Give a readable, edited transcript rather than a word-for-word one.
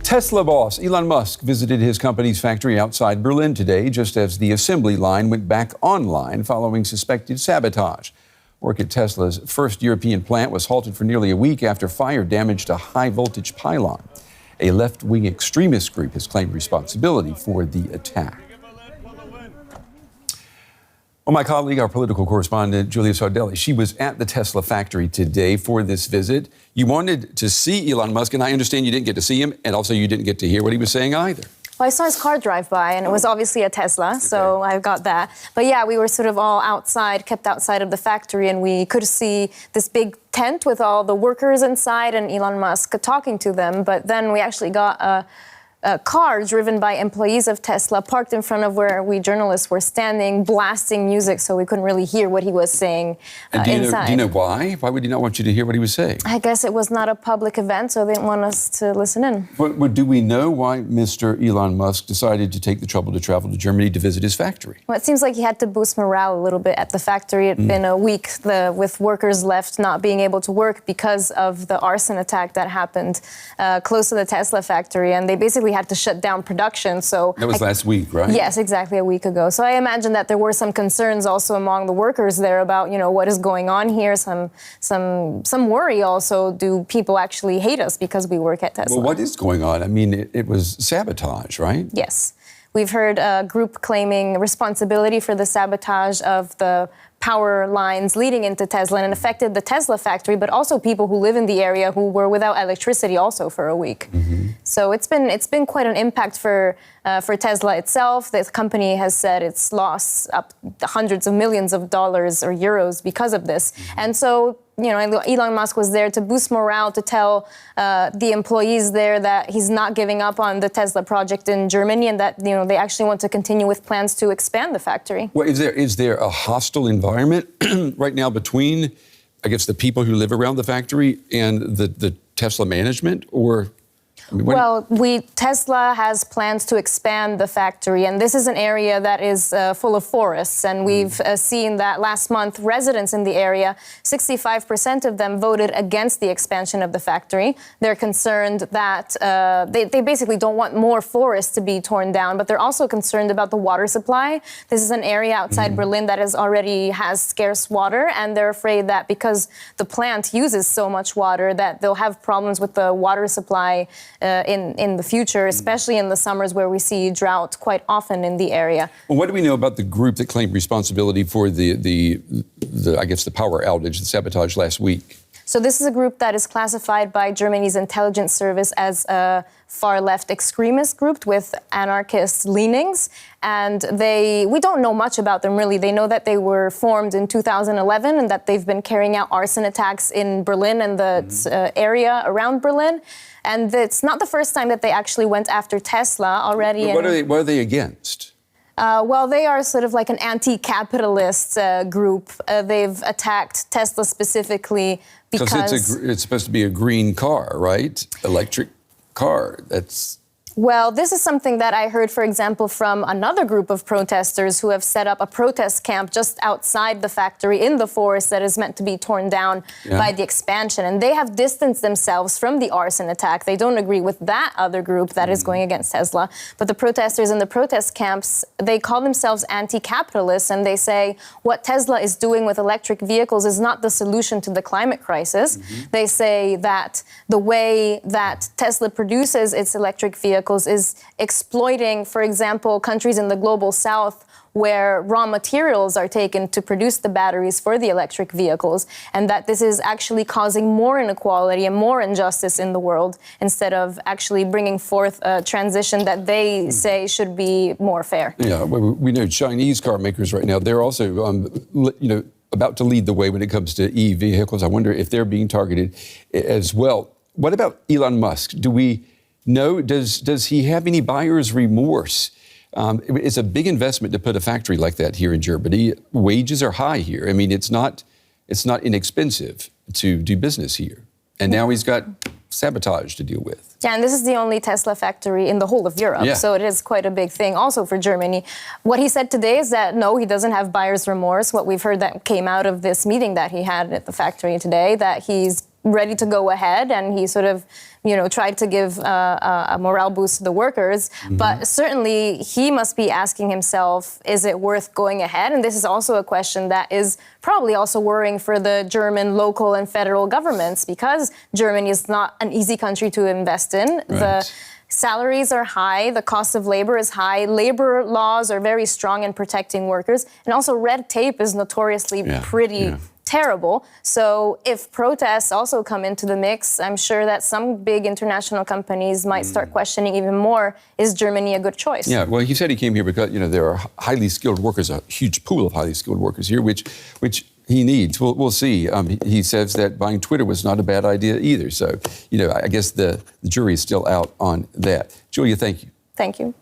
Tesla boss Elon Musk visited his company's factory outside Berlin today, just as the assembly line went back online following suspected sabotage. Work at Tesla's first European plant was halted for nearly a week after fire damaged a high-voltage pylon. A left-wing extremist group has claimed responsibility for the attack. Well, my colleague, our political correspondent, Julia Sardelli, she was at the Tesla factory today for this visit. You wanted to see Elon Musk, and I understand you didn't get to see him, and also you didn't get to hear what he was saying either. Well, I saw his car drive by, and it was obviously a Tesla, so I got that. But yeah, we were sort of all outside, kept outside of the factory, and we could see this big tent with all the workers inside and Elon Musk talking to them. But then we actually got a car driven by employees of Tesla parked in front of where we journalists were standing, blasting music, so we couldn't really hear what he was saying inside. Do you know why? Why would he not want you to hear what he was saying? I guess it was not a public event, so they didn't want us to listen in. But do we know why Mr. Elon Musk decided to take the trouble to travel to Germany to visit his factory? Well, it seems like he had to boost morale a little bit at the factory. It's been a week with workers left not being able to work because of the arson attack that happened close to the Tesla factory, and they basically had to shut down production. So that was last week, right? Yes, exactly a week ago. So I imagine that there were some concerns also among the workers there about, what is going on here. Some worry also. Do people actually hate us because we work at Tesla? Well, what is going on? I mean, it was sabotage, right? Yes. We've heard a group claiming responsibility for the sabotage of the power lines leading into Tesla, and it affected the Tesla factory, but also people who live in the area who were without electricity also for a week. So it's been quite an impact for Tesla itself. The company has said it's lost up hundreds of millions of dollars or euros because of this. And so, Elon Musk was there to boost morale, to tell the employees there that he's not giving up on the Tesla project in Germany, and that they actually want to continue with plans to expand the factory. Well, is there a hostile environment right now between, I guess, the people who live around the factory and the Tesla management, or? Tesla has plans to expand the factory, and this is an area that is full of forests, and we've seen that last month residents in the area, 65% of them voted against the expansion of the factory. They're concerned that they basically don't want more forests to be torn down, but they're also concerned about the water supply. This is an area outside Berlin that already has scarce water, and they're afraid that because the plant uses so much water that they'll have problems with the water supply in the future, especially in the summers where we see drought quite often in the area. Well, what do we know about the group that claimed responsibility for the power outage, the sabotage last week? So this is a group that is classified by Germany's intelligence service as a far-left extremist group with anarchist leanings. And we don't know much about them, really. They know that they were formed in 2011 and that they've been carrying out arson attacks in Berlin and the area around Berlin. And it's not the first time that they actually went after Tesla already. What are they against? They are sort of like an anti-capitalist group. They've attacked Tesla specifically because it's supposed to be a green car, right? Electric car. Well, this is something that I heard, for example, from another group of protesters who have set up a protest camp just outside the factory in the forest that is meant to be torn down by the expansion. And they have distanced themselves from the arson attack. They don't agree with that other group that is going against Tesla. But the protesters in the protest camps, they call themselves anti-capitalists, and they say what Tesla is doing with electric vehicles is not the solution to the climate crisis. They say that the way that Tesla produces its electric vehicles is exploiting, for example, countries in the global south where raw materials are taken to produce the batteries for the electric vehicles, and that this is actually causing more inequality and more injustice in the world instead of actually bringing forth a transition that they say should be more fair. Yeah, we know Chinese car makers right now, they're also, about to lead the way when it comes to e-vehicles. I wonder if they're being targeted as well. What about Elon Musk? Do we know, does he have any buyer's remorse? It's a big investment to put a factory like that here in Germany. Wages are high here. I mean, it's not inexpensive to do business here. And now he's got sabotage to deal with. Yeah, and this is the only Tesla factory in the whole of Europe, so it is quite a big thing also for Germany. What he said today is that, no, he doesn't have buyer's remorse. What we've heard that came out of this meeting that he had at the factory today, that he's ready to go ahead, and he sort of, tried to give a morale boost to the workers. But certainly he must be asking himself, is it worth going ahead? And this is also a question that is probably also worrying for the German local and federal governments, because Germany is not an easy country to invest in. Right. The salaries are high, the cost of labor is high, labor laws are very strong in protecting workers, and also red tape is notoriously pretty terrible. So if protests also come into the mix, I'm sure that some big international companies might start questioning even more, is Germany a good choice? Yeah, well, he said he came here because, there are highly skilled workers, a huge pool of highly skilled workers here, which he needs. We'll see. He says that buying Twitter was not a bad idea either. So, I guess the jury is still out on that. Julia, thank you. Thank you.